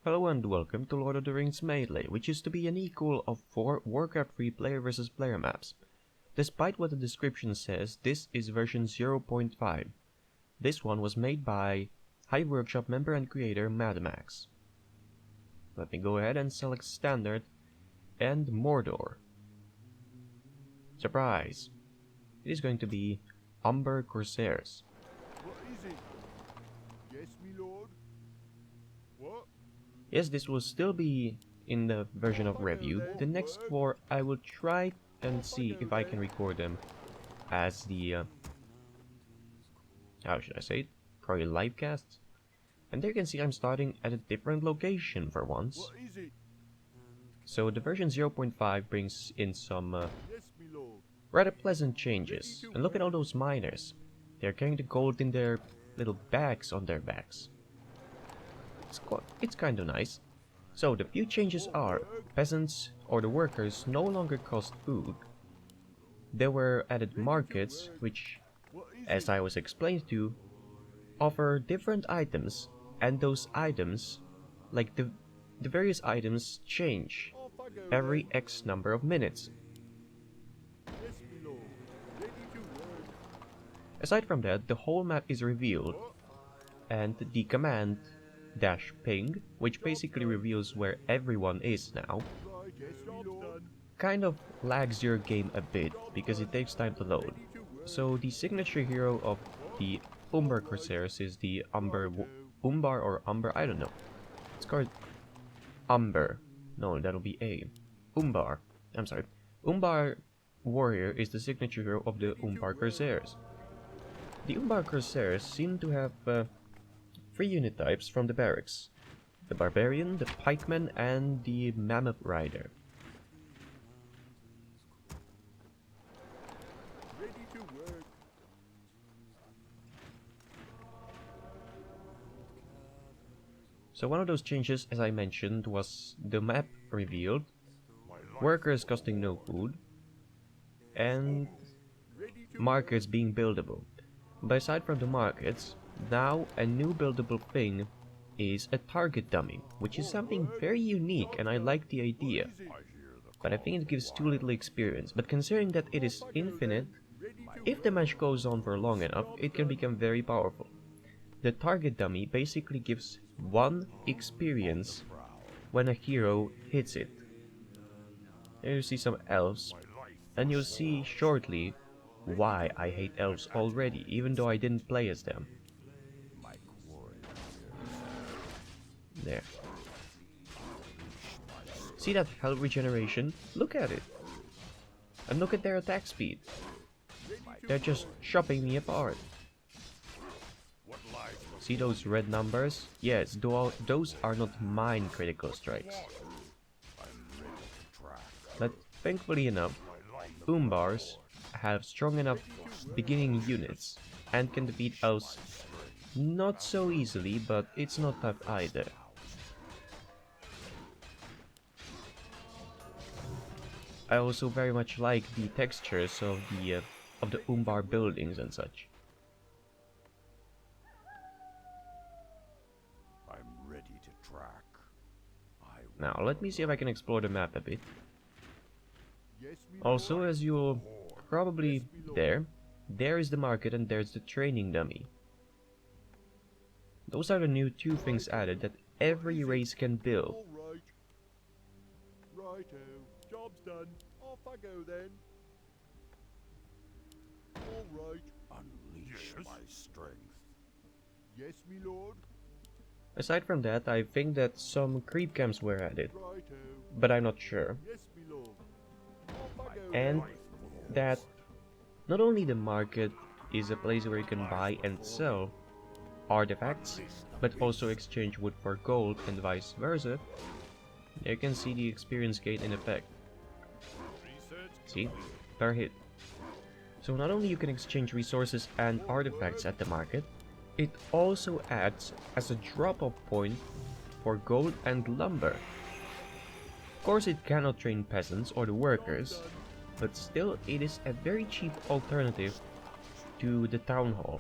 Hello and welcome to Lord of the Rings Melee, which is to be an equal of 4 Warcraft 3 player versus player maps. Despite what the description says, this is version 0.5. This one was made by Hiveworkshop member and creator Madmax. Let me go ahead and select Standard and Mordor. Surprise! It is going to be Umbar Corsairs. What is it? Yes, me lord. What? Yes, this will still be in the version of review. The next 4 I will try and see if I can record them as the how should I say it? Probably live casts. And there you can see I'm starting at a different location for once. What is it? So the version 0.5 brings in some Yes, me lord. rather pleasant changes. And look at all those miners. They're carrying the gold in their little bags on their backs. It's kind of nice. So the few changes are, peasants or the workers no longer cost food. There were added markets, which, as I was explained to, offer different items, and those items, like the various items, change every X number of minutes. Yes, me lord. Ready to work. Aside from that, the whole map is revealed, and the command -ping, which basically reveals where everyone is now, Right, yes, me lord. kind of lags your game a bit because it takes time to load. So the signature hero of the Umbar Corsairs is the Umbar or Umbar, I don't know. It's called Umbar. No, that'll be A. Umbar. I'm sorry. Umbar Warrior is the signature hero of the Umbar Corsairs. The Umbar Corsairs seem to have 3 unit types from the barracks: the Barbarian, the Pikeman, and the Mammoth Rider. Ready to work. So one of those changes, as I mentioned, was the map revealed, workers costing no food, and Ready to markets being buildable. But aside from the markets, now a new buildable thing is a target dummy, which is something very unique, and I like the idea. But I think it gives too little experience. But considering that it is infinite, if the match goes on for long enough, it can become very powerful. The target dummy basically gives 1 experience when a hero hits it. Here you see some elves, and you'll see shortly why I hate elves already, even though I didn't play as them. There. See that health regeneration? Look at it. And look at their attack speed. They're just chopping me apart. See those red numbers? Yes, those are not mine critical strikes. But thankfully enough, Umbars have strong enough beginning units and can defeat elves not so easily, but it's not tough either. I also very much like the textures of the Umbar buildings and such. I'm ready to track. Now let me see if I can explore the map a bit. Yes, me Also, as you'll probably there is the market and there's the training dummy. Those are the new 2 things added that every race can build. All right. Righto. Job's done. Off I go then. All right. Unleash my strength. Yes, me lord. Aside from that, I think that some creep camps were added, Righto. but I'm not sure. Yes, me lord. Off I go And then. that not only the market is a place where you can buy and sell artifacts, but also exchange wood for gold and vice versa. There you can see the experience gain in effect. See? Per hit. So not only you can exchange resources and artifacts at the market, it also acts as a drop-off point for gold and lumber. Of course it cannot train peasants or the workers, but still it is a very cheap alternative to the town hall.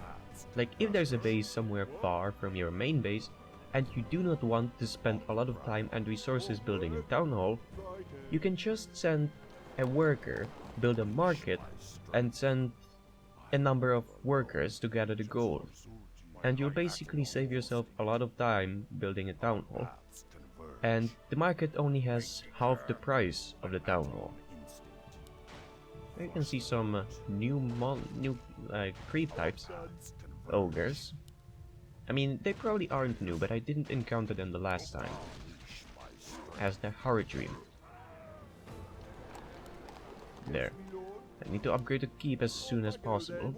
Like if there's a base somewhere far from your main base, and you do not want to spend a lot of time and resources building a town hall, you can just send a worker, build a market, and send a number of workers to gather the gold. And you'll basically save yourself a lot of time building a town hall. And the market only has half the price of the town hall. You can see some new creep types, ogres. I mean, they probably aren't new, but I didn't encounter them the last time. As the Haradrim. There. I need to upgrade the keep as soon as possible,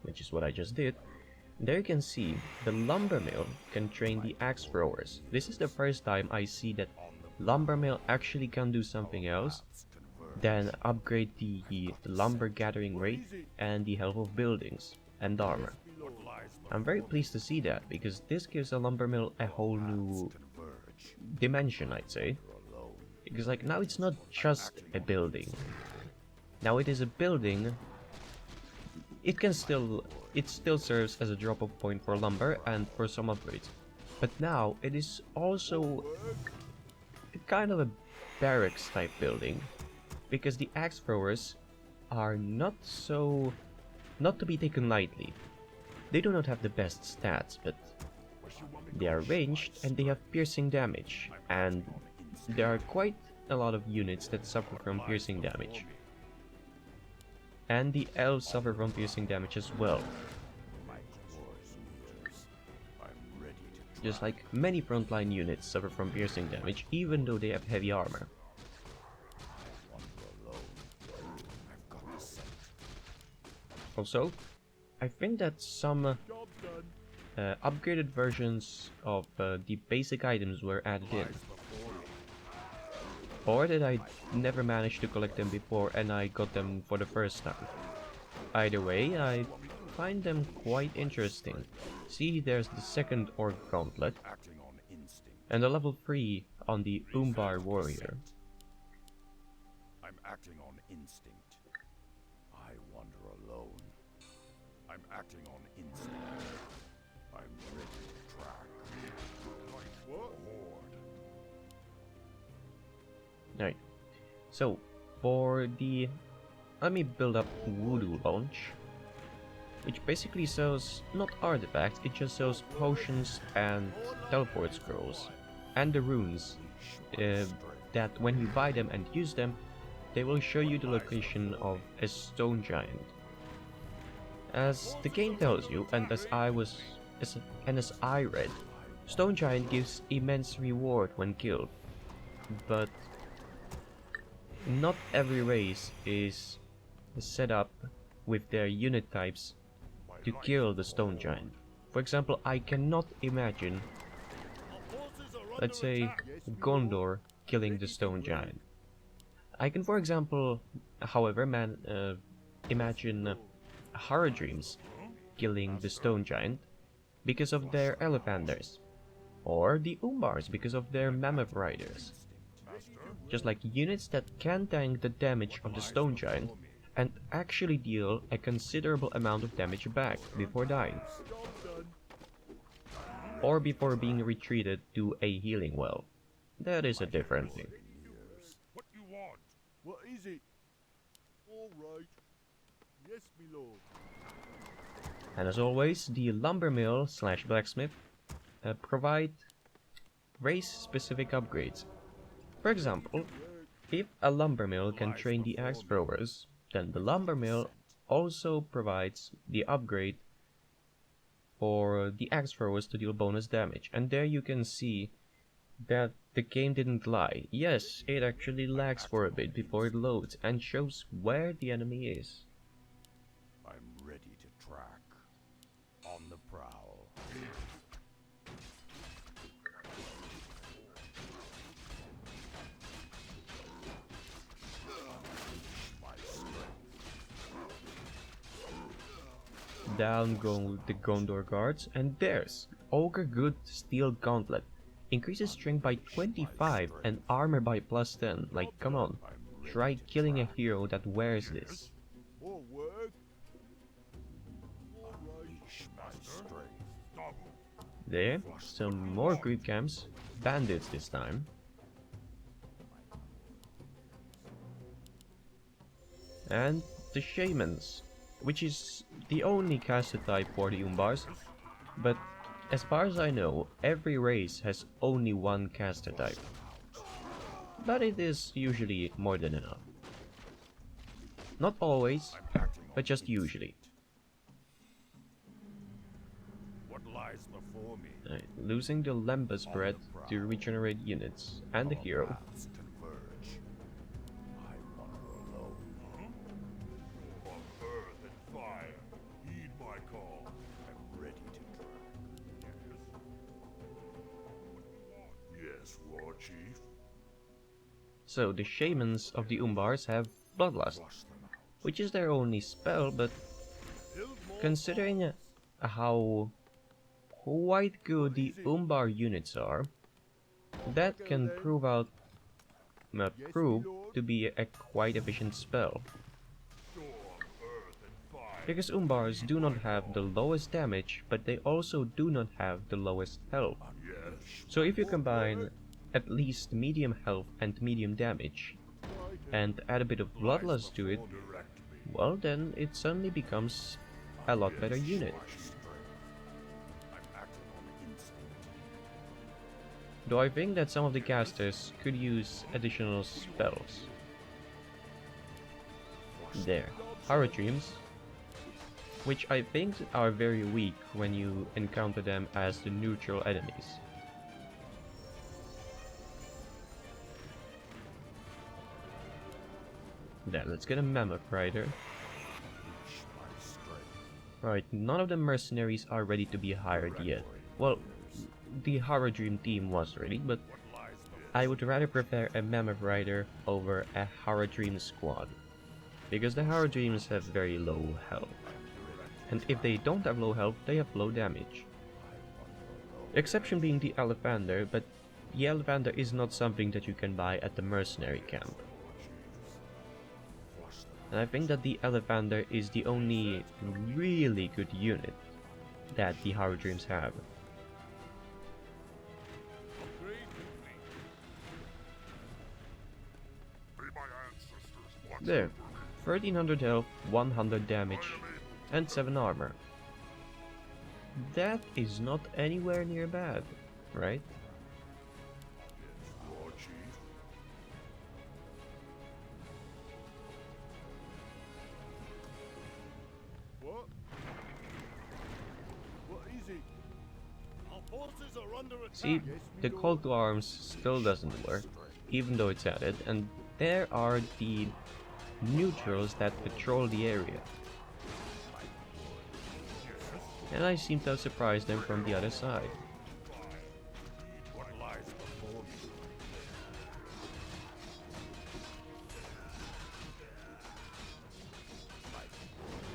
which is what I just did. There you can see the lumber mill can train the axe throwers. This is the first time I see that lumber mill actually can do something else than upgrade the lumber gathering rate and the health of buildings and armor. I'm very pleased to see that, because this gives a lumber mill a whole new dimension, I'd say. Because like now it's not just a building. Now it is a building. It still serves as a drop-off point for lumber and for some upgrades. But now it is also kind of a barracks type building, because the axe throwers are not to be taken lightly. They do not have the best stats, but they are ranged and they have piercing damage, and there are quite a lot of units that suffer from piercing damage. And the elves suffer from piercing damage as well. Just like many frontline units suffer from piercing damage, even though they have heavy armor. Also, I think that some upgraded versions of the basic items were added in. Or that I never managed to collect them before and I got them for the first time. Either way, I find them quite interesting. See, there's the second orc gauntlet, and a level 3 on the Umbar warrior. I'm acting on instinct. I wander alone. I'm acting on instinct. I'm ready to track. Like what? Horde. Right. So, for the... let me build up Voodoo Launch, which basically sells not artifacts, it just sells potions and teleport scrolls, and the runes, that when you buy them and use them, they will show you the location of a stone giant. As the game tells you, and as I read, stone giant gives immense reward when killed, but not every race is set up with their unit types to kill the stone giant. For example, I cannot imagine, let's say, Gondor killing the stone giant. I can, for example, however, imagine Haradrims killing the stone giant because of their Elephanters, or the Umbars because of their Mammoth Riders. Just like units that can tank the damage of the stone giant and actually deal a considerable amount of damage back before dying, or before being retreated to a healing well. That is a different thing. What you want? What is it? All right. Yes, my lord. And as always, the lumber mill / blacksmith provide race-specific upgrades. For example, if a lumber mill can train the axe throwers, then the lumber mill also provides the upgrade for the axe throwers to deal bonus damage. And there you can see that the game didn't lie. Yes, it actually lags for a bit before it loads and shows where the enemy is. I'm ready to track. On the prowl. Down go the Gondor guards, and there's Ogre Good Steel Gauntlet. Increases strength by 25 and armor by +10. Like, come on. Try killing a hero that wears this. More work. Unleash my strength. There, some more creep camps, bandits this time. And the shamans, which is the only caster type for the Umbars, but as far as I know, every race has only one caster type. But it is usually more than enough. Not always, but just usually. What lies before me? Losing the Lembas bread to regenerate units, and the hero. Paths converge. I wander alone. On earth and fire, heed my call. I'm ready to burn. Yes, War Chief. So the shamans of the Umbars have Bloodlust, which is their only spell, but considering how quite good the Umbar units are, that can prove to be a quite efficient spell. Because Umbars do not have the lowest damage, but they also do not have the lowest health. So if you combine at least medium health and medium damage, and add a bit of Bloodlust to it, well then it suddenly becomes a lot better unit. Though I think that some of the casters could use additional spells. There, Haradreams, which I think are very weak when you encounter them as the neutral enemies. There, let's get a Mammoth Rider. Right, none of the mercenaries are ready to be hired yet. Well, the Haradream team was ready, but I would rather prefer a Mammoth Rider over a Haradream squad. Because the Haradreams have very low health. And if they don't have low health, they have low damage. Exception being the Elephander, but the Elephander is not something that you can buy at the mercenary camp. And I think that the Elephander is the only really good unit that the Haradreams have. There, 1300 health, 100 damage, and 7 armor. That is not anywhere near bad, right? See, the call to arms still doesn't work, even though it's added, and there are the neutrals that patrol the area. And I seem to have surprised them from the other side.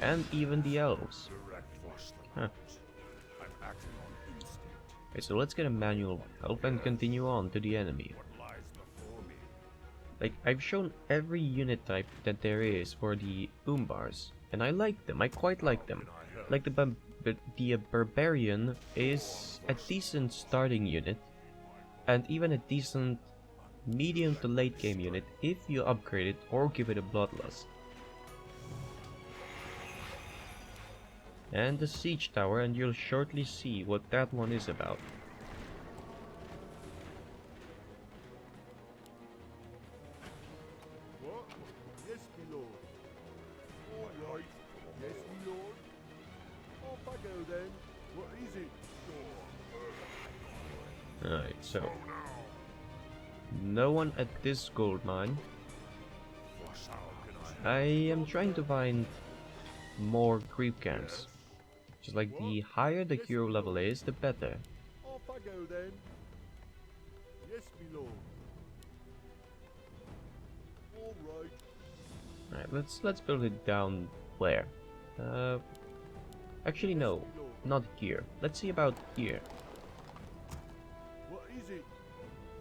And even the elves. Huh. Okay, so let's get a manual help and continue on to the enemy. Like, I've shown every unit type that there is for the Umbars, and I like them, I quite like them. Like the Barbarian is a decent starting unit, and even a decent medium to late game unit if you upgrade it or give it a Bloodlust. And the Siege Tower, and you'll shortly see what that one is about. What? Yes, my lord. All right. Yes, my lord. Off I go then. What is it? Alright, so no one at this gold mine. I am trying to find more creep camps. Just like the higher the hero level is, the better. Off I go then. Yes, my lord. All right. Alright, let's build it down where? Actually no, not here. Let's see about here. What is it?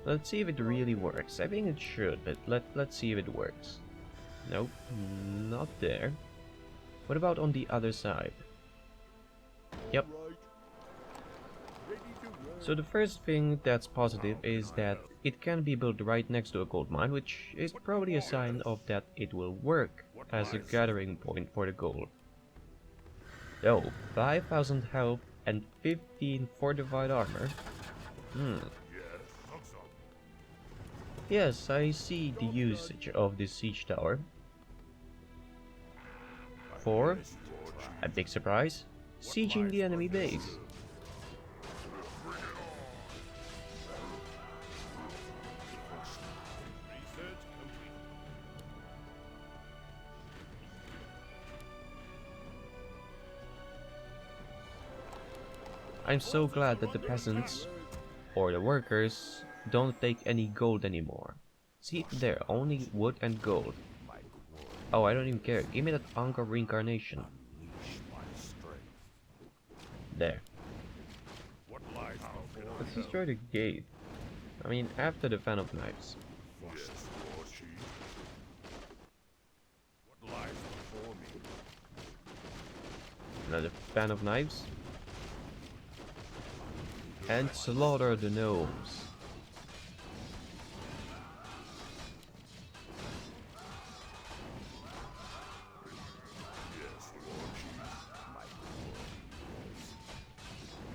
Let's see if it really works. I think it should, but let's see if it works. Nope, not there. What about on the other side? Yep. All right. Ready to So the first thing that's positive is that it can be built right next to a gold mine, which is probably a sign of that it will work as a gathering point for the gold. Oh, 5000 health and 15 fortified armor. Yes, I see the usage of this siege tower. For a big surprise, sieging the enemy base. I'm so glad that the peasants, or the workers, don't take any gold anymore. See, there, only wood and gold. Oh, I don't even care. Give me that Anchor reincarnation. There. Let's destroy the gate. I mean, after the fan of knives. Another fan of knives. And slaughter the gnomes.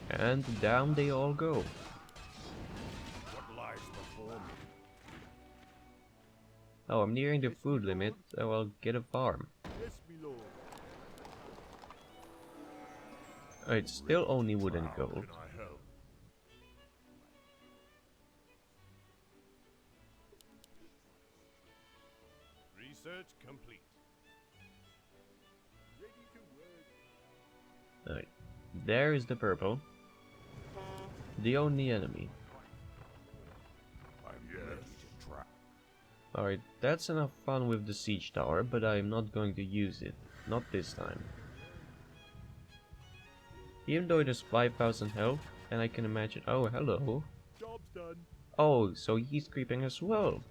And down they all go. Oh, I'm nearing the food limit, so I'll get a farm. Yes, my lord. Oh, it's still only wood and gold. Research complete. Ready to work. Alright, there is the purple. The only enemy. I'm ready to try. Alright, that's enough fun with the siege tower, but I'm not going to use it. Not this time. Even though it has 5000 health, and I can imagine... Oh, hello. Job's done. Oh, so he's creeping as well.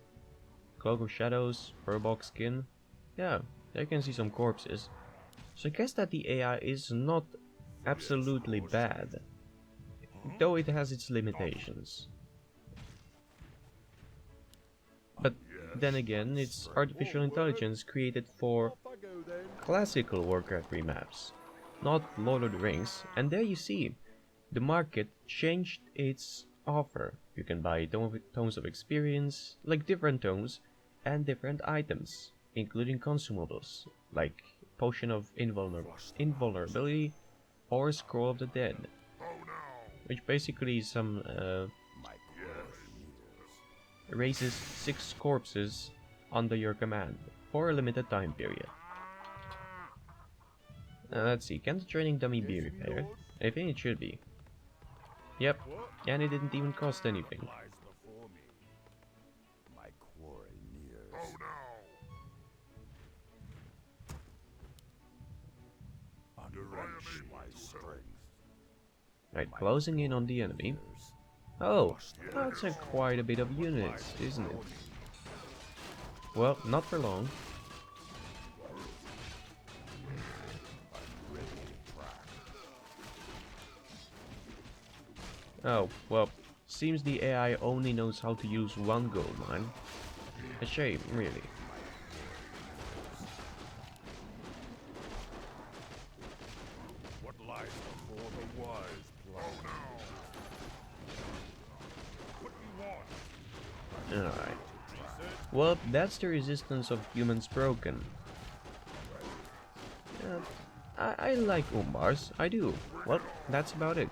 Cloak of Shadows, furbolg skin. Yeah, I can see some corpses. So I guess that the AI is not absolutely bad, though it has its limitations. But then again, it's artificial intelligence created for Off I go then. classical Warcraft remaps, not Lord of the Rings. And there you see, the market changed its offer. You can buy tomes of experience, like different tomes, and different items, including consumables, like Potion of Invulnerability or Scroll of the Dead, which basically is some raises 6 corpses under your command for a limited time period. Let's see, can the training dummy be repaired? I think it should be. Yep, and it didn't even cost anything. Lies before me. My quarry nears. Drench my strength. Right, closing in on the enemy. Oh, that's quite a bit of units, isn't it? Well, not for long. Oh, well, seems the AI only knows how to use one gold mine. A shame, really. What lies before the wise plan? What do you want? Alright. Well, that's the resistance of humans broken. I like Umbars, I do. Well, that's about it.